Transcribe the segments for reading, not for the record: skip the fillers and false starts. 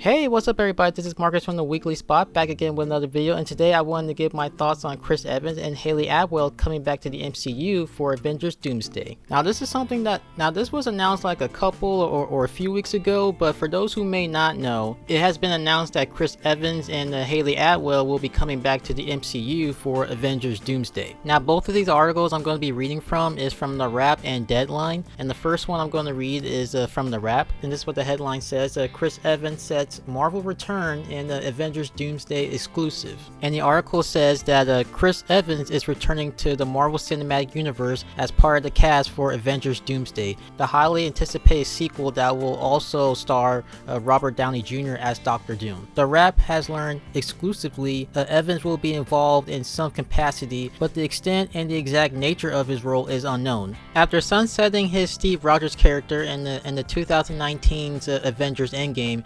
Hey, what's up everybody, this is Marcus from the Weekly Spot, back again with another video, and today I wanted to give my thoughts on Chris Evans and Hayley Atwell coming back to the MCU for Avengers Doomsday. Now this is something that, this was announced like a couple or a few weeks ago, but for those who may not know, it has been announced that Chris Evans and Hayley Atwell will be coming back to the MCU for Avengers Doomsday. Now both of these articles I'm going to be reading from is from The Wrap and Deadline, and the first one I'm going to read is from The Wrap, and this is what the headline says. Chris Evans said Marvel return in the Avengers Doomsday exclusive. And the article says that Chris Evans is returning to the Marvel Cinematic Universe as part of the cast for Avengers Doomsday, the highly anticipated sequel that will also star Robert Downey Jr. as Doctor Doom. The Wrap has learned exclusively Evans will be involved in some capacity, but the extent and the exact nature of his role is unknown. After sunsetting his Steve Rogers character in the 2019's Avengers Endgame,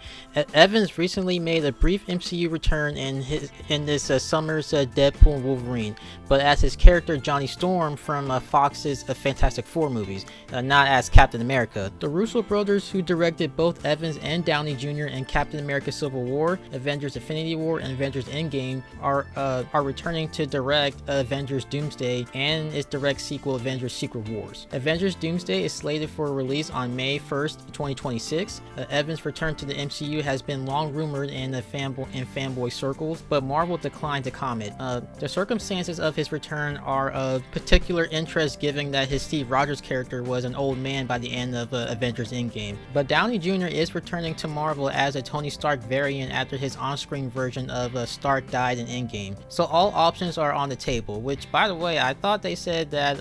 Evans recently made a brief MCU return in this summer's Deadpool and Wolverine, but as his character Johnny Storm from Fox's Fantastic Four movies, not as Captain America. The Russo brothers, who directed both Evans and Downey Jr. in Captain America Civil War, Avengers Infinity War, and Avengers Endgame, are returning to direct Avengers Doomsday and its direct sequel Avengers Secret Wars. Avengers Doomsday is slated for release on May 1st, 2026. Evans' return to the MCU has been long rumored in fanboy circles, but Marvel declined to comment. The circumstances of his return are of particular interest given that his Steve Rogers character was an old man by the end of Avengers Endgame. But Downey Jr. is returning to Marvel as a Tony Stark variant after his on-screen version of Stark died in Endgame. So all options are on the table, which, by the way, I thought they said that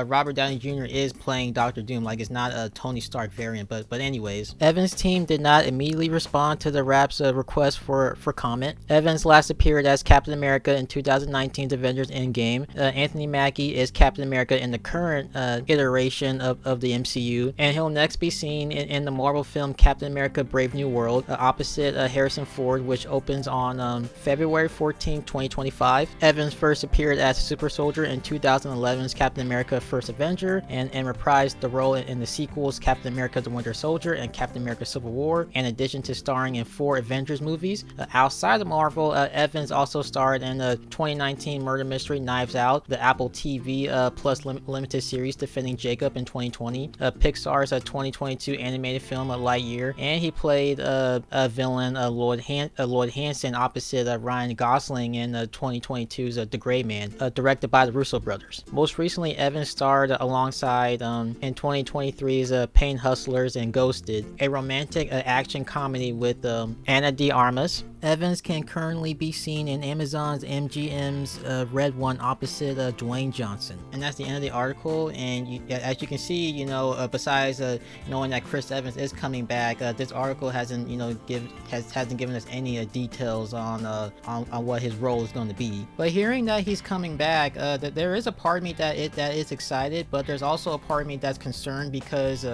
Robert Downey Jr. is playing Doctor Doom, like it's not a Tony Stark variant, but anyways. Evans' team did not immediately respond to the Wrap's request for comment. Evans last appeared as Captain America in 2019's Avengers Endgame. Anthony Mackie is Captain America in the current iteration of the MCU, and he'll next be seen in the Marvel film Captain America Brave New World, opposite Harrison Ford, which opens on February 14, 2025. Evans first appeared as Super Soldier in 2011's Captain America First Avenger, and reprised the role in the sequels Captain America The Winter Soldier and Captain America Civil War, in addition to starring in 4 Avengers movies. Outside of Marvel, Evans also starred in the 2019 murder mystery Knives Out, the Apple TV Plus limited series Defending Jacob in 2020, Pixar's 2022 animated film Lightyear, and he played a villain, Lloyd Hansen, opposite Ryan Gosling in 2022's The Gray Man, directed by the Russo brothers. Most recently, Evans starred alongside in 2023's Pain Hustlers and Ghosted, a romantic action comedy with Ana de Armas. Evans can currently be seen in Amazon's MGM's Red One opposite Dwayne Johnson. And that's the end of the article, and as you can see, besides knowing that Chris Evans is coming back, this article hasn't given us any details on what his role is going to be. But hearing that he's coming back, that there is a part of me that is excited, but there's also a part of me that's concerned, because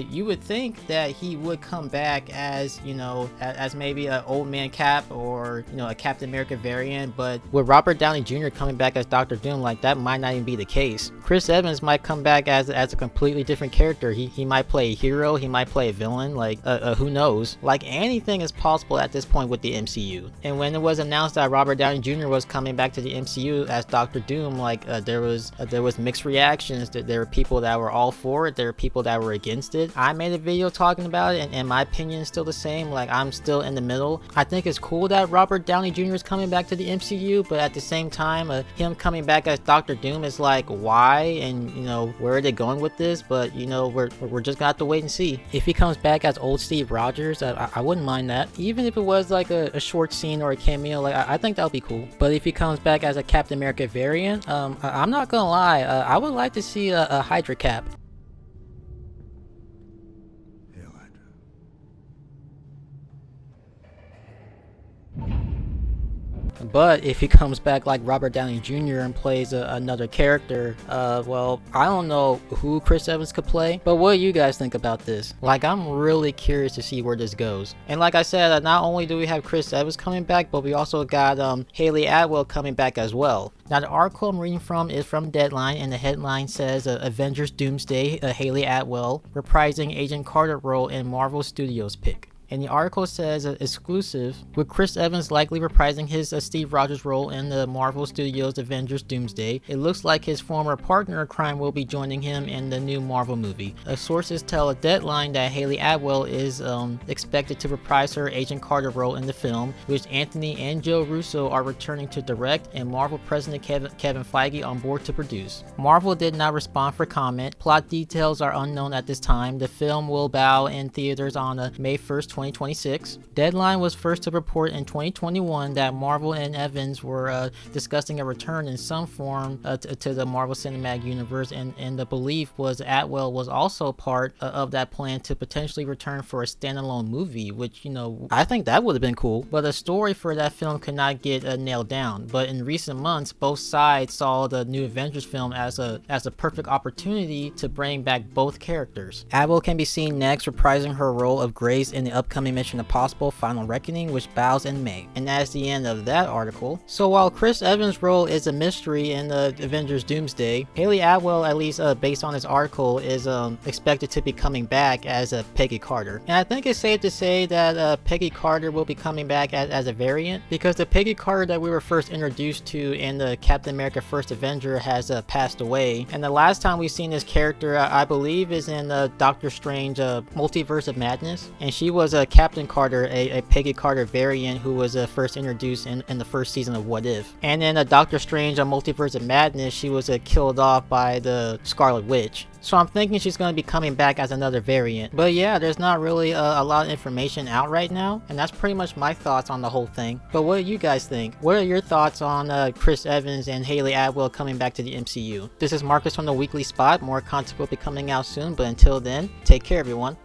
you would think that he would come back as as maybe an old man Cap, or a Captain America variant, but with Robert Downey Jr. coming back as Doctor Doom, like that might not even be the case. Chris Evans might come back as a completely different character. He might play a hero, he might play a villain, like who knows. Like, anything is possible at this point with the MCU. And when it was announced that Robert Downey Jr. was coming back to the MCU as Doctor Doom, like there was mixed reactions. There were people that were all for it, there were people that were against it. I made a video talking about it, and my opinion is still the same. Like, I'm still in the middle. I think it's cool that Robert Downey Jr. is coming back to the MCU, but at the same time, him coming back as Doctor Doom is like, why? And where are they going with this? But we're just gonna have to wait and see. If he comes back as old Steve Rogers, I wouldn't mind that, even if it was like a short scene or a cameo. Like, I think that would be cool. But if he comes back as a Captain America variant, I'm not gonna lie, I would like to see a Hydra Cap. But if he comes back like Robert Downey Jr. and plays another character, well, I don't know who Chris Evans could play, but what do you guys think about this? Like, I'm really curious to see where this goes. And like I said, not only do we have Chris Evans coming back, but we also got Hayley Atwell coming back as well. Now, the article I'm reading from is from Deadline, and the headline says Avengers Doomsday, Hayley Atwell reprising Agent Carter role in Marvel Studios pick. And the article says, exclusive, with Chris Evans likely reprising his Steve Rogers role in the Marvel Studios' Avengers Doomsday, it looks like his former partner in crime will be joining him in the new Marvel movie. Sources tell a Deadline that Hayley Atwell is expected to reprise her Agent Carter role in the film, which Anthony and Joe Russo are returning to direct, and Marvel President Kevin Feige on board to produce. Marvel did not respond for comment. Plot details are unknown at this time. The film will bow in theaters on May 1st, 2026. Deadline was first to report in 2021 that Marvel and Evans were discussing a return in some form to the Marvel Cinematic Universe, and the belief was Atwell was also part of that plan to potentially return for a standalone movie, which, you know, I think that would have been cool. But a story for that film could not get nailed down. But in recent months, both sides saw the new Avengers film as a perfect opportunity to bring back both characters. Atwell can be seen next reprising her role of Grace in the upcoming Mission Impossible Final Reckoning, which bows in May. And that's the end of that article. So while Chris Evans' role is a mystery in the Avengers Doomsday, Hayley Atwell, at least based on this article, is expected to be coming back as Peggy Carter. And I think it's safe to say that Peggy Carter will be coming back as a variant, because the Peggy Carter that we were first introduced to in the Captain America First Avenger has passed away. And the last time we've seen this character, I believe, is in Doctor Strange Multiverse of Madness. And she was Captain Carter, a Peggy Carter variant who was first introduced in the first season of What If. And in Doctor Strange Multiverse of Madness, she was killed off by the Scarlet Witch. So I'm thinking she's going to be coming back as another variant. But yeah, there's not really a lot of information out right now, and that's pretty much my thoughts on the whole thing. But what do you guys think? What are your thoughts on Chris Evans and Hayley Atwell coming back to the MCU? This is Marcus from the Weekly Spot. More content will be coming out soon, but until then, take care everyone.